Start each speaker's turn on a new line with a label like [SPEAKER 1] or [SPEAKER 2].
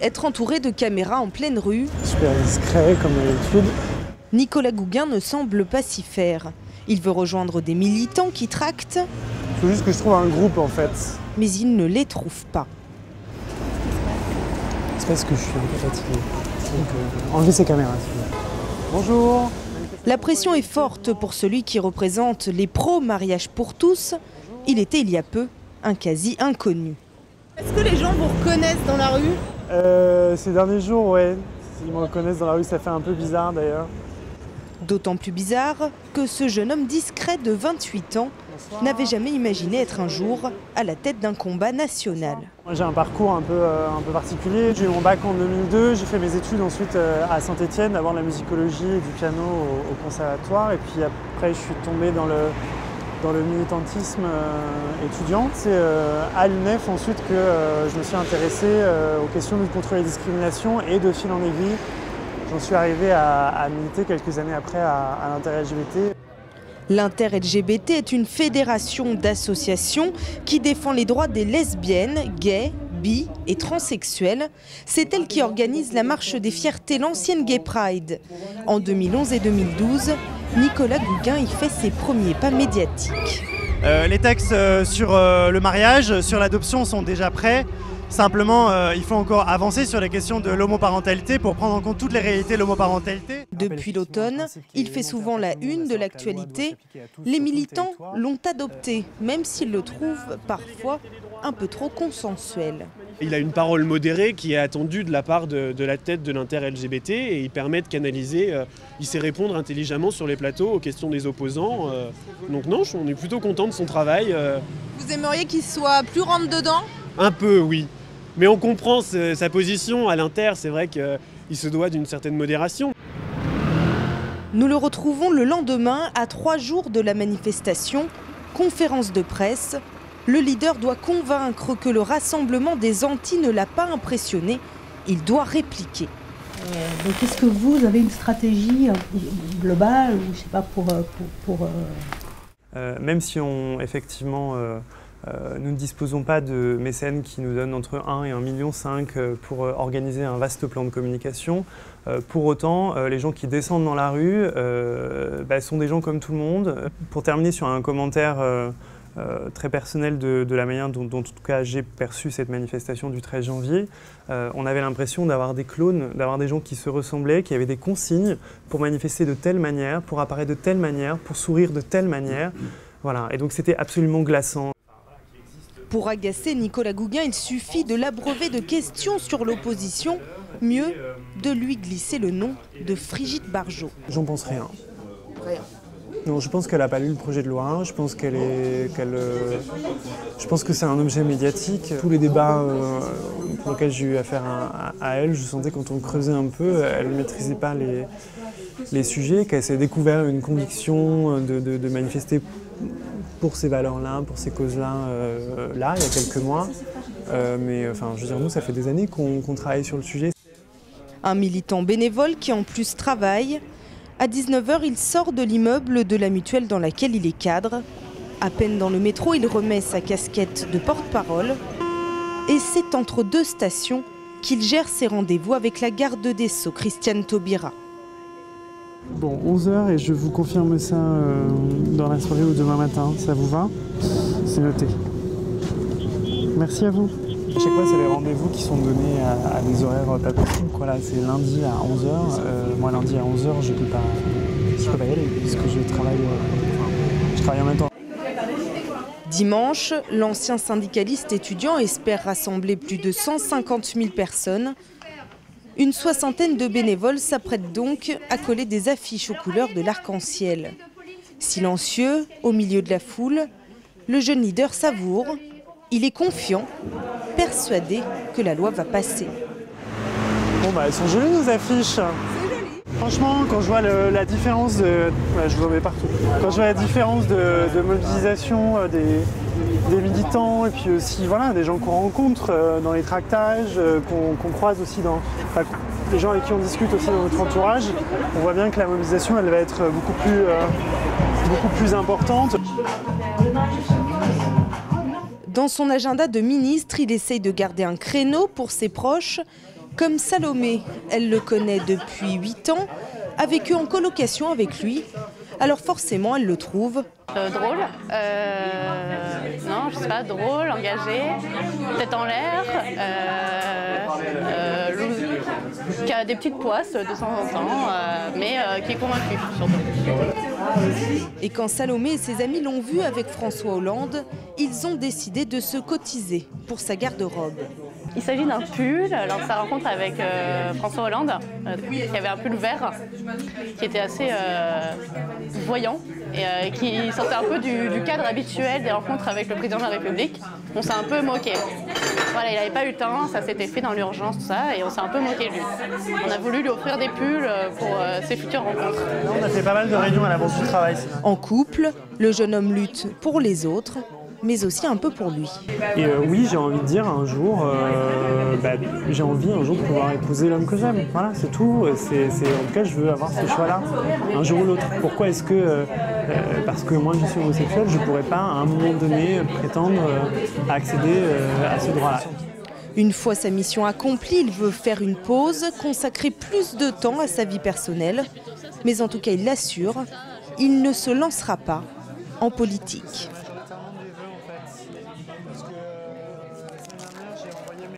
[SPEAKER 1] être entouré de caméras en pleine rue.
[SPEAKER 2] Super discret comme d'habitude.
[SPEAKER 1] Nicolas Gouguin ne semble pas s'y faire. Il veut rejoindre des militants qui tractent.
[SPEAKER 2] Il faut juste que je trouve un groupe en fait.
[SPEAKER 1] Mais il ne les trouve pas.
[SPEAKER 2] C'est parce que je suis un peu fatigué. Donc enlevez ces caméras s'il vous plaît. Bonjour.
[SPEAKER 1] La pression est forte pour celui qui représente les pro-mariage pour tous. Il était il y a peu un quasi inconnu.
[SPEAKER 3] Est-ce que les gens vous reconnaissent dans la rue?
[SPEAKER 2] Ces derniers jours, ouais. S'ils me reconnaissent dans la rue, ça fait un peu bizarre d'ailleurs.
[SPEAKER 1] D'autant plus bizarre que ce jeune homme discret de 28 ans n'avait jamais imaginé être un jour à la tête d'un combat national.
[SPEAKER 2] Moi j'ai un parcours un peu particulier. J'ai eu mon bac en 2002, j'ai fait mes études ensuite à Saint-Étienne, d'abord de la musicologie et du piano au conservatoire. Et puis après je suis tombé dans le militantisme étudiant. C'est à l'UNEF ensuite que je me suis intéressé aux questions de lutte contre les discriminations et de fil en aiguille. J'en suis arrivé à militer quelques années après à l'Inter-LGBT.
[SPEAKER 1] L'Inter-LGBT est une fédération d'associations qui défend les droits des lesbiennes, gays, bi et transsexuels. C'est elle qui organise la marche des fiertés, l'ancienne Gay Pride. En 2011 et 2012, Nicolas Gouguin y fait ses premiers pas médiatiques.
[SPEAKER 4] Les textes sur le mariage, sur l'adoption sont déjà prêts. Simplement, il faut encore avancer sur les questions de l'homoparentalité pour prendre en compte toutes les réalités de l'homoparentalité.
[SPEAKER 1] Depuis l'automne, il fait souvent la une de l'actualité. Les militants l'ont adopté, même s'ils le trouvent parfois un peu trop consensuel.
[SPEAKER 5] Il a une parole modérée qui est attendue de la part de la tête de l'Inter-LGBT et il permet de canaliser, il sait répondre intelligemment sur les plateaux aux questions des opposants. Donc non, on est plutôt content de son travail.
[SPEAKER 3] Vous aimeriez qu'il soit plus rentre-dedans ?
[SPEAKER 5] Un peu, oui. Mais on comprend sa position à l'Inter, c'est vrai qu'il se doit d'une certaine modération.
[SPEAKER 1] Nous le retrouvons le lendemain, à 3 jours de la manifestation, conférence de presse. Le leader doit convaincre que le rassemblement des antis ne l'a pas impressionné. Il doit répliquer.
[SPEAKER 6] Donc est-ce que vous avez une stratégie globale, ou je sais pas,
[SPEAKER 2] Même si effectivement, nous ne disposons pas de mécènes qui nous donnent entre 1 et 1,5 million pour organiser un vaste plan de communication. Pour autant, les gens qui descendent dans la rue sont des gens comme tout le monde. Pour terminer sur un commentaire très personnel de la manière dont en tout cas j'ai perçu cette manifestation du 13 janvier, on avait l'impression d'avoir des clones, d'avoir des gens qui se ressemblaient, qui avaient des consignes pour manifester de telle manière, pour apparaître de telle manière, pour sourire de telle manière. Voilà. Et donc c'était absolument glaçant.
[SPEAKER 1] Pour agacer Nicolas Gouguin, il suffit de l'abreuver de questions sur l'opposition. Mieux, de lui glisser le nom de Brigitte Bardot.
[SPEAKER 2] J'en pense rien.
[SPEAKER 1] Rien.
[SPEAKER 2] Non, je pense qu'elle n'a pas lu le projet de loi. Je pense je pense que c'est un objet médiatique. Tous les débats pour lesquels j'ai eu affaire à elle, je sentais quand on creusait un peu, elle ne maîtrisait pas les sujets, qu'elle s'est découvert une conviction de manifester pour ces valeurs-là, pour ces causes-là, il y a quelques mois. Mais enfin, je veux dire, nous, ça fait des années qu'on travaille sur le sujet.
[SPEAKER 1] Un militant bénévole qui en plus travaille. À 19 h, il sort de l'immeuble de la mutuelle dans laquelle il est cadre. À peine dans le métro, il remet sa casquette de porte-parole. Et c'est entre 2 stations qu'il gère ses rendez-vous avec la garde des Sceaux, Christiane Taubira.
[SPEAKER 2] Bon, 11 h et je vous confirme ça dans la soirée ou demain matin. Ça vous va? C'est noté. Merci à vous. À chaque fois, c'est les rendez-vous qui sont donnés à des horaires pas possibles. Là, c'est lundi à 11 h. Moi, lundi à 11 h, je peux pas y aller puisque je travaille en même temps.
[SPEAKER 1] Dimanche, l'ancien syndicaliste étudiant espère rassembler plus de 150 000 personnes. Une 60aine de bénévoles s'apprêtent donc à coller des affiches aux couleurs de l'arc-en-ciel. Silencieux, au milieu de la foule, le jeune leader savoure. Il est confiant, persuadé que la loi va passer.
[SPEAKER 2] Bon elles sont jolies nos affiches. Franchement, quand je vois la différence de... je vous en mets partout. Quand je vois la différence de mobilisation des militants et puis aussi des gens qu'on rencontre dans les tractages, qu'on croise aussi les gens avec qui on discute aussi dans notre entourage, on voit bien que la mobilisation elle va être beaucoup plus importante.
[SPEAKER 1] Dans son agenda de ministre, il essaye de garder un créneau pour ses proches. Comme Salomé, elle le connaît depuis 8 ans, a vécu en colocation avec lui. Alors forcément, elle le trouve
[SPEAKER 7] drôle, non, je sais pas, drôle, engagé, tête en l'air, qui a des petites poisses de temps en temps, mais qui est convaincu surtout.
[SPEAKER 1] Et quand Salomé et ses amis l'ont vu avec François Hollande, ils ont décidé de se cotiser pour sa garde-robe.
[SPEAKER 7] Il s'agit d'un pull, lors de sa rencontre avec François Hollande, qui avait un pull vert, qui était assez voyant et qui sortait un peu du cadre habituel des rencontres avec le président de la République. On s'est un peu moqué. Voilà, il n'avait pas eu le temps, ça s'était fait dans l'urgence, tout ça, et on s'est un peu moqué de lui. On a voulu lui offrir des pulls pour ses futures rencontres.
[SPEAKER 4] On a fait pas mal de réunions à l'avance du travail.
[SPEAKER 1] En couple, le jeune homme lutte pour les autres, mais aussi un peu pour lui.
[SPEAKER 2] Et oui, j'ai envie de dire un jour, j'ai envie un jour de pouvoir épouser l'homme que j'aime. Voilà, c'est tout. En tout cas, je veux avoir ce choix-là, un jour ou l'autre. Pourquoi est-ce que, parce que moi je suis homosexuel, je ne pourrais pas à un moment donné prétendre à accéder à ce droit-là?
[SPEAKER 1] Une fois sa mission accomplie, il veut faire une pause, consacrer plus de temps à sa vie personnelle. Mais en tout cas, il l'assure, il ne se lancera pas en politique.